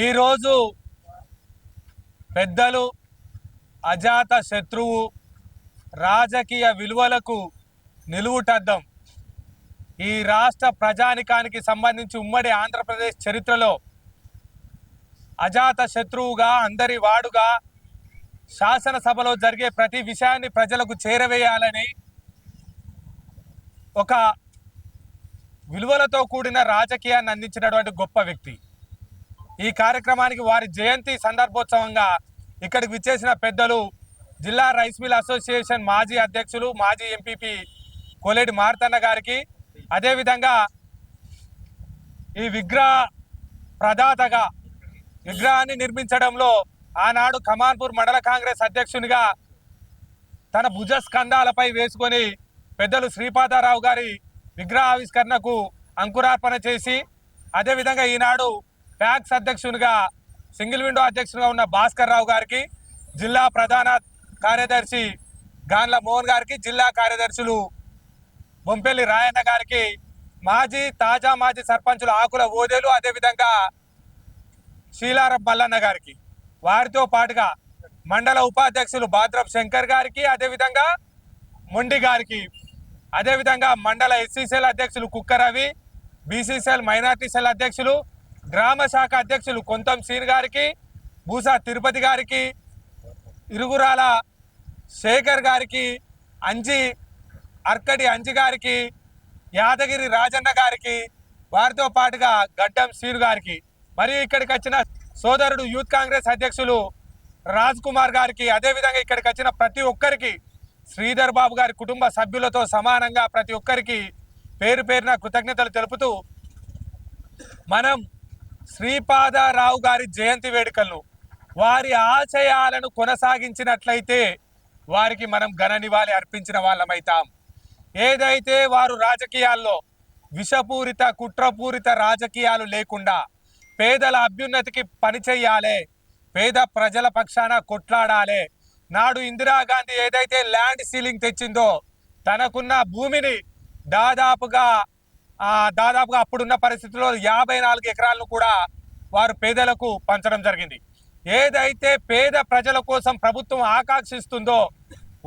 ఈరోజు పెద్దలు అజాత శత్రువు రాజకీయ విలువలకు నిలువుటద్దం ఈ రాష్ట్ర ప్రజానికానికి సంబంధించి ఉమ్మడి ఆంధ్రప్రదేశ్ చరిత్రలో అజాత శత్రువుగా అందరి వాడుగా శాసనసభలో జరిగే ప్రతి విషయాన్ని ప్రజలకు చేరవేయాలని ఒక విలువలతో కూడిన రాజకీయాన్ని అందించినటువంటి గొప్ప వ్యక్తి. ఈ కార్యక్రమానికి వారి జయంతి సందర్భోత్సవంగా ఇక్కడికి విచ్చేసిన పెద్దలు జిల్లా రైస్ మిల్ అసోసియేషన్ మాజీ అధ్యక్షులు మాజీ ఎంపీపీ కోలేటి మార్తన్న గారికి, అదేవిధంగా ఈ విగ్రహ ప్రదాతగా విగ్రహాన్ని నిర్మించడంలో ఆనాడు కమాన్పూర్ మండల కాంగ్రెస్ అధ్యక్షునిగా తన భుజస్కంధాలపై వేసుకొని పెద్దలు శ్రీపాదారావు గారి విగ్రహావిష్కరణకు అంకురార్పణ చేసి, అదేవిధంగా ఈనాడు ప్యాక్స్ అధ్యక్షునిగా సింగిల్ విండో అధ్యక్షునిగా ఉన్న భాస్కర్ రావు గారికి, జిల్లా ప్రధాన కార్యదర్శి గాన్ల మోహన్ గారికి, జిల్లా కార్యదర్శులు బొంపెల్లి రాయన్న గారికి, తాజా మాజీ సర్పంచులు ఆకుల ఓదేలు, అదేవిధంగా శీలారం మల్లన్న గారికి, వారితో పాటుగా మండల ఉపాధ్యక్షులు బాద్రప్ శంకర్ గారికి, అదేవిధంగా మొండి గారికి, అదేవిధంగా మండల ఎస్సీసీఎల్ అధ్యక్షులు కుక్కరవి, బీసీసీఎల్ మైనార్టీ సెల్ అధ్యక్షులు, గ్రామ శాఖ అధ్యక్షులు కొంతం సీన్ గారికి, భూసా తిరుపతి గారికి, ఇరుగురాల శేఖర్ గారికి, అర్కడి అంజి గారికి, యాదగిరి రాజన్న గారికి, వారితో పాటుగా గడ్డం సీను గారికి, మరియు ఇక్కడికి వచ్చిన సోదరుడు యూత్ కాంగ్రెస్ అధ్యక్షులు రాజ్ కుమార్ గారికి, అదేవిధంగా ఇక్కడికి వచ్చిన ప్రతి ఒక్కరికి, శ్రీధర్ బాబు గారి కుటుంబ సభ్యులతో సమానంగా ప్రతి ఒక్కరికి పేరు పేరున కృతజ్ఞతలు తెలుపుతూ మనం శ్రీపాదరావు గారి జయంతి వేడుకలను వారి ఆశయాలను కొనసాగించినట్లయితే వారికి మనం ఘన నివాళి అర్పించిన వాళ్ళమైతాం. ఏదైతే వారు రాజకీయాల్లో విషపూరిత కుట్రపూరిత రాజకీయాలు లేకుండా పేదల అభ్యున్నతికి పనిచేయాలి, పేద ప్రజల పక్షాన కొట్లాడాలి. నాడు ఇందిరాగాంధీ ఏదైతే ల్యాండ్ సీలింగ్ తెచ్చిందో తనకున్న భూమిని దాదాపుగా అప్పుడున్న పరిస్థితుల్లో 54 ఎకరాలను కూడా వారు పేదలకు పంచడం జరిగింది. ఏదైతే పేద ప్రజల కోసం ప్రభుత్వం ఆకాంక్షిస్తుందో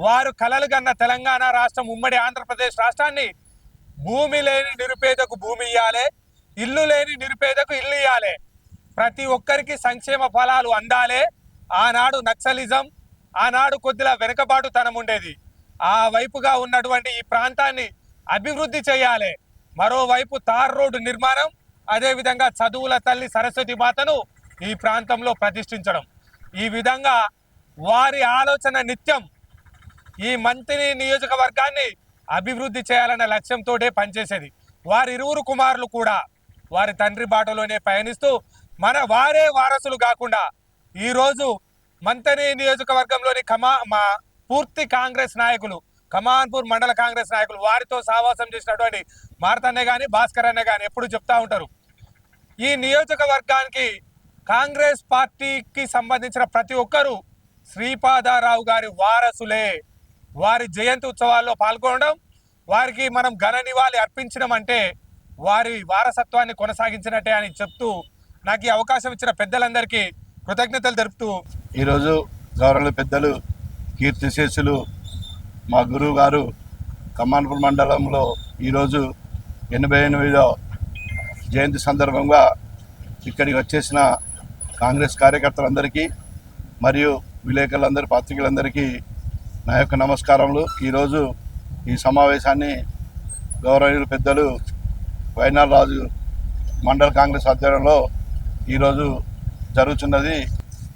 వారు కలలు కన్న తెలంగాణ రాష్ట్రం ఉమ్మడి ఆంధ్రప్రదేశ్ రాష్ట్రాన్ని భూమి లేని నిరుపేదకు భూమి ఇవ్వాలి, ఇల్లు లేని నిరుపేదకు ఇల్లు ఇవ్వాలి, ప్రతి ఒక్కరికి సంక్షేమ ఫలాలు అందాలి. ఆనాడు నక్సలిజం, ఆనాడు కొద్దిగా వెనుకబాటుతనం ఉండేది. ఆ వైపుగా ఉన్నటువంటి ఈ ప్రాంతాన్ని అభివృద్ధి చేయాలి. మరోవైపు తార్ రోడ్డు నిర్మాణం, అదేవిధంగా చదువుల తల్లి సరస్వతి మాతను ఈ ప్రాంతంలో ప్రతిష్ఠించడం, ఈ విధంగా వారి ఆలోచన నిత్యం ఈ మంత్రి నియోజకవర్గాన్ని అభివృద్ధి చేయాలన్న లక్ష్యంతో పనిచేసేది. వారి ఇరువురు కుమారులు కూడా వారి తండ్రి బాటలోనే పయనిస్తూ వారే వారసులు కాకుండా ఈరోజు మంత్రి నియోజకవర్గంలోని పూర్తి కాంగ్రెస్ నాయకులు, కమాన్పూర్ మండల కాంగ్రెస్ నాయకులు, వారితో సహవాసం చేసినటువంటి మార్తన్నే కానీ భాస్కర్ అనే కానీ ఎప్పుడు చెప్తా ఉంటారు, ఈ నియోజకవర్గానికి కాంగ్రెస్ పార్టీకి సంబంధించిన ప్రతి ఒక్కరూ శ్రీపాదరావు గారి వారసులే. వారి జయంతి ఉత్సవాల్లో పాల్గొనడం, వారికి మనం ఘన నివాళి అర్పించడం అంటే వారి వారసత్వాన్ని కొనసాగించినట్టే అని చెప్తూ నాకు ఈ అవకాశం ఇచ్చిన పెద్దలందరికీ కృతజ్ఞతలు తెలుపుతూ, ఈరోజు గౌరవ పెద్దలు కీర్తిశేషులు మా గురువు గారు కమాన్పూర్ మండలంలో ఈరోజు 88వ జయంతి సందర్భంగా ఇక్కడికి వచ్చేసిన కాంగ్రెస్ కార్యకర్తలందరికీ మరియు విలేకరులందరూ పాత్రికలందరికీ నా యొక్క నమస్కారములు. ఈరోజు ఈ సమావేశాన్ని గౌరవనీయులు పెద్దలు వైనాల్ రాజు మండల కాంగ్రెస్ ఆధ్వర్యంలో ఈరోజు జరుగుతున్నది.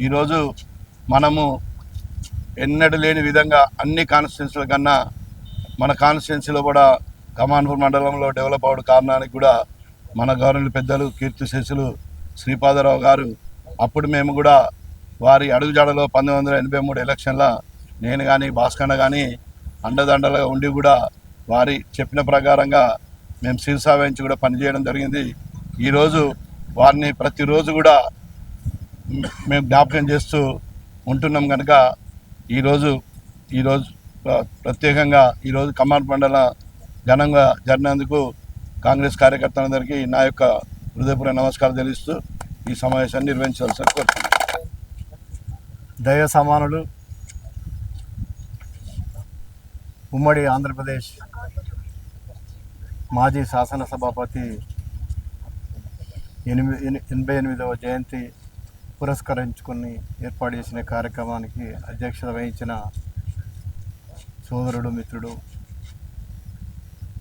ఈరోజు మనము ఎన్నడూ లేని విధంగా అన్ని కాన్స్టిట్యున్సీల కన్నా మన కాన్స్టిట్యున్సీలో కూడా కమాన్పూర్ మండలంలో డెవలప్ అవ్వడం కారణానికి కూడా మన గవర్నమెంట్ పెద్దలు కీర్తిశేషులు శ్రీపాదరావు గారు, అప్పుడు మేము కూడా వారి అడుగుజాడలో 1983 ఎలక్షన్ల నేను కానీ భాస్కర్ కానీ అండదండలుగా ఉండి కూడా వారి చెప్పిన ప్రకారంగా మేము శిరసా వహించి కూడా పనిచేయడం జరిగింది. ఈరోజు వారిని ప్రతిరోజు కూడా మేము జ్ఞాపకం చేస్తూ ఉంటున్నాం కనుక ఈరోజు ప్రత్యేకంగా ఈరోజు కమాన్పూర్ మండల ఘనంగా జరిగినందుకు కాంగ్రెస్ కార్యకర్తలందరికీ నా యొక్క హృదయపూర్వక నమస్కారం తెలుస్తూ ఈ సమావేశాన్ని నిర్వహించవలసి కోరుతున్నాను. దైవ సమానులు ఉమ్మడి ఆంధ్రప్రదేశ్ మాజీ శాసనసభాపతి 88వ జయంతి పురస్కరించుకుని ఏర్పాటు చేసిన కార్యక్రమానికి అధ్యక్షత వహించిన సోదరుడు మిత్రుడు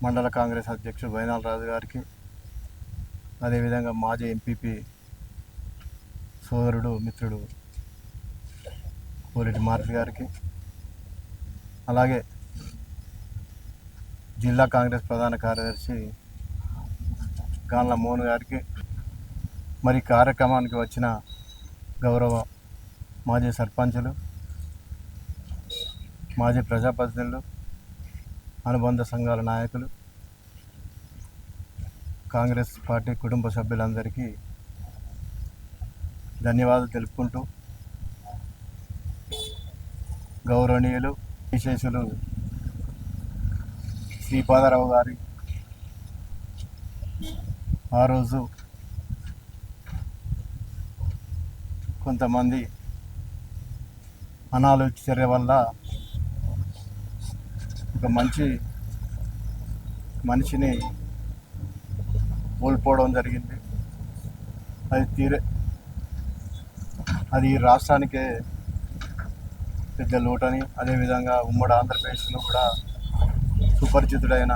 మండల కాంగ్రెస్ అధ్యక్షుడు వైనాల రాజు గారికి, అదేవిధంగా మాజీ ఎంపీపీ సోదరుడు మిత్రుడు కోలేటి మారుతి గారికి, అలాగే జిల్లా కాంగ్రెస్ ప్రధాన కార్యదర్శి గాన్ల మోహన్ గారికి, మరి కార్యక్రమానికి వచ్చిన గౌరవ మాజీ సర్పంచులు, మాజీ ప్రజాప్రతినిధులు, అనుబంధ సంఘాల నాయకులు, కాంగ్రెస్ పార్టీ కుటుంబ సభ్యులందరికీ ధన్యవాదాలు తెలుపుకుంటూ, గౌరవనీయులు విశేషులు శ్రీపాదరావు గారి ఆ రోజు కొంతమంది అనాలోచిత చర్య వల్ల ఒక మంచి మనిషిని కోల్పోవడం జరిగింది. అది ఈ రాష్ట్రానికే పెద్ద లోటని, అదేవిధంగా ఉమ్మడి ఆంధ్రప్రదేశ్లో కూడా సుపరిచితుడైన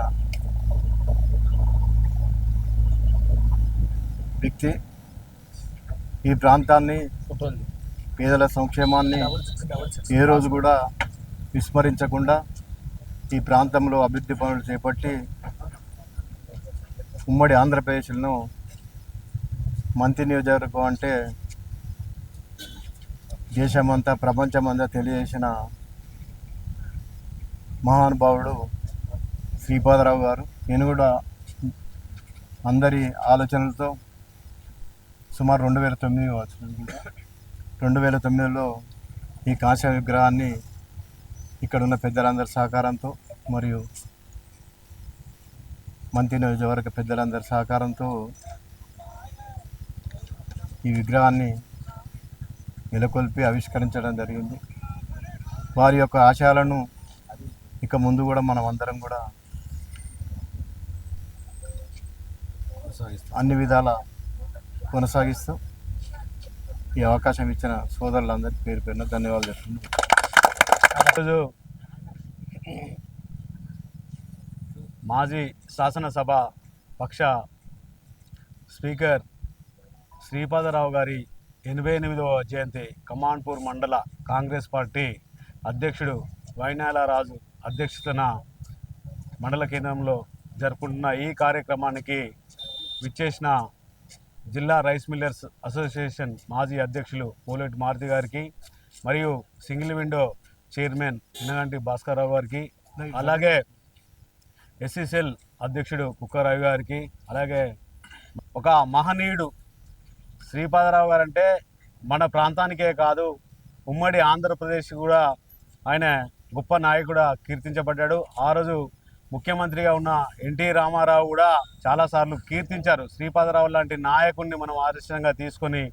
వ్యక్తి. ఈ ప్రాంతాన్ని, పేదల సంక్షేమాన్ని ఏ రోజు కూడా విస్మరించకుండా ఈ ప్రాంతంలో అభివృద్ధి పనులు చేపట్టి ఉమ్మడి ఆంధ్రప్రదేశ్ను మంత్రి నియోజకవర్గం అంటే దేశమంతా ప్రపంచమంతా తెలియజేసిన మహానుభావుడు శ్రీపాదరావు గారు. నేను కూడా అందరి ఆలోచనలతో సుమారు 2009లో ఈ కాంస్య విగ్రహాన్ని ఇక్కడున్న పెద్దలందరి సహకారంతో మరియు మంత్రి నియోజకవర్గ పెద్దలందరి సహకారంతో ఈ విగ్రహాన్ని నెలకొల్పి ఆవిష్కరించడం జరిగింది. వారి యొక్క ఆశయాలను ఇక ముందు కూడా మనం అందరం కూడా అన్ని విధాల కొనసాగిస్తూ ఈ అవకాశం ఇచ్చిన సోదరులందరికీ పేరు పేరున ధన్యవాదాలు చెప్తున్నాను. ఈరోజు మాజీ శాసనసభ పక్ష స్పీకర్ శ్రీపాదరావు గారి 88వ జయంతి కమాన్పూర్ మండల కాంగ్రెస్ పార్టీ అధ్యక్షుడు వైనాల రాజు అధ్యక్షతన మండల కేంద్రంలో జరుపుకుంటున్న ఈ కార్యక్రమానికి విచ్చేసిన జిల్లా రైస్ మిల్లర్స్ అసోసియేషన్ మాజీ అధ్యక్షులు కోలేటి మారుతి గారికి, మరియు single window chairman Inaganti Bhaskarrao గారికి, అలాగే ఎస్సీసెల్ అధ్యక్షుడు కుక్కరావు గారికి, అలాగే ఒక మహనీయుడు శ్రీపాదరావు గారు అంటే మన ప్రాంతానికే కాదు ఉమ్మడి ఆంధ్రప్రదేశ్ కూడా ఆయన గొప్ప నాయకుడు కీర్తించబడ్డాడు. ఆ రోజు ముఖ్యమంత్రిగా ఉన్న ఎన్టీ రామారావు కూడా చాలాసార్లు కీర్తించారు. శ్రీపాదరావు లాంటి నాయకుడిని మనం ఆదర్శంగా తీసుకొని,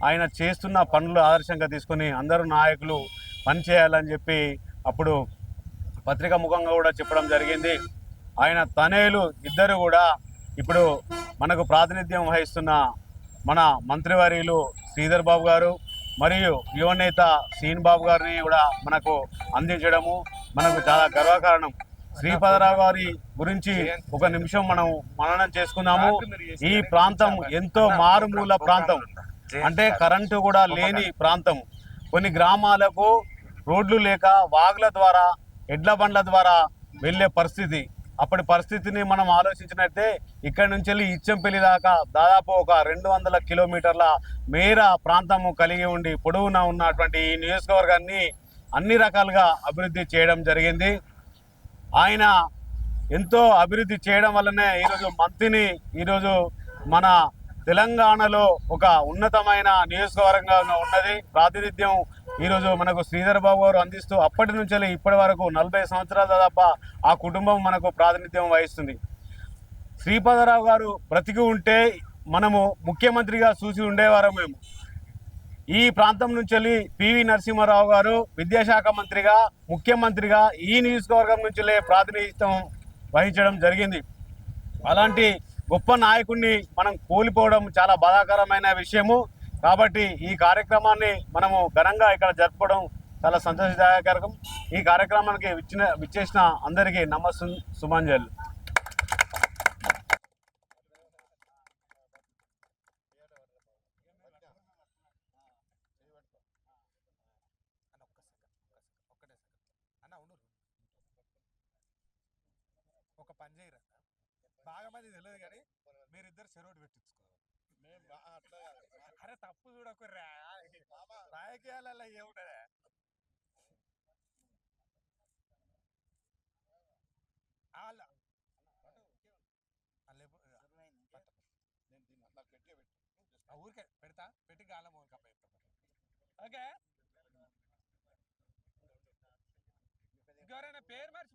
ఆయన చేస్తున్న పనులు ఆదర్శంగా తీసుకొని అందరూ నాయకులు పనిచేయాలని చెప్పి అప్పుడు పత్రికా ముఖంగా కూడా చెప్పడం జరిగింది. ఆయన తనయులు ఇద్దరు కూడా ఇప్పుడు మనకు ప్రాతినిధ్యం వహిస్తున్న మన మంత్రివర్యులు శ్రీధర్ బాబు గారు మరియు యువనేత సీన్ బాబు గారిని కూడా మనకు అందించడము మనకు చాలా గర్వకారణం. శ్రీపాదరావు గారి గురించి ఒక నిమిషం మనం మననం చేసుకుందాము. ఈ ప్రాంతం ఎంతో మారుమూల ప్రాంతం, అంటే కరెంటు కూడా లేని ప్రాంతం. కొన్ని గ్రామాలకు రోడ్లు లేక వాగుల ద్వారా, ఎడ్ల బండ్ల ద్వారా వెళ్ళే పరిస్థితి. అప్పటి పరిస్థితిని మనం ఆలోచించినట్టే ఇక్కడి నుంచి వెళ్ళి ఇచ్చంపల్లి దాకా దాదాపు ఒక 200 కిలోమీటర్ల మేర ప్రాంతము కలిగి ఉండి పొడవునా ఉన్నటువంటి ఈ నియోజకవర్గాన్ని అన్ని రకాలుగా అభివృద్ధి చేయడం జరిగింది. ఆయన ఎంతో అభివృద్ధి చేయడం వల్లనే ఈరోజు మంత్రిని ఈరోజు మన తెలంగాణలో ఒక ఉన్నతమైన నియోజకవర్గంగా ఉన్నది. ప్రాతినిధ్యం ఈరోజు మనకు శ్రీధర్ బాబు గారు అందిస్తూ అప్పటి నుంచి ఇప్పటి వరకు 40 సంవత్సరాల దాకా ఆ కుటుంబం మనకు ప్రాతినిధ్యం వహిస్తుంది. శ్రీపాదరావు గారు బ్రతికి ఉంటే మనము ముఖ్యమంత్రిగా చూసి ఉండేవారం మేము. ఈ ప్రాంతం నుంచి వెళ్ళి పివి నరసింహారావు గారు విద్యాశాఖ మంత్రిగా, ముఖ్యమంత్రిగా ఈ నియోజకవర్గం నుంచి ప్రాతినిధ్యం వహించడం జరిగింది. అలాంటి గొప్ప నాయకుడిని మనం కోల్పోవడం చాలా బాధాకరమైన విషయము. కాబట్టి ఈ కార్యక్రమాన్ని మనము ఘనంగా ఇక్కడ జరుపుకోవడం చాలా సంతోషదాయకరం. ఈ కార్యక్రమానికి విచ్చేసిన అందరికీ సుమాంజలు. ఒక పని చేయరా, బాగా మంది తెలియదు కానీ మీరిద్దరు చెరోటి పెట్టించుకోవాలి. అరే తప్పు చూడకుర్రా, రాజకీయాలలో ఏముంటదే. ఊరికే పెడతా, పెట్టి గాలం కప్ప ఓకే. ఇంకెవరైనా పేరు మర్చిపో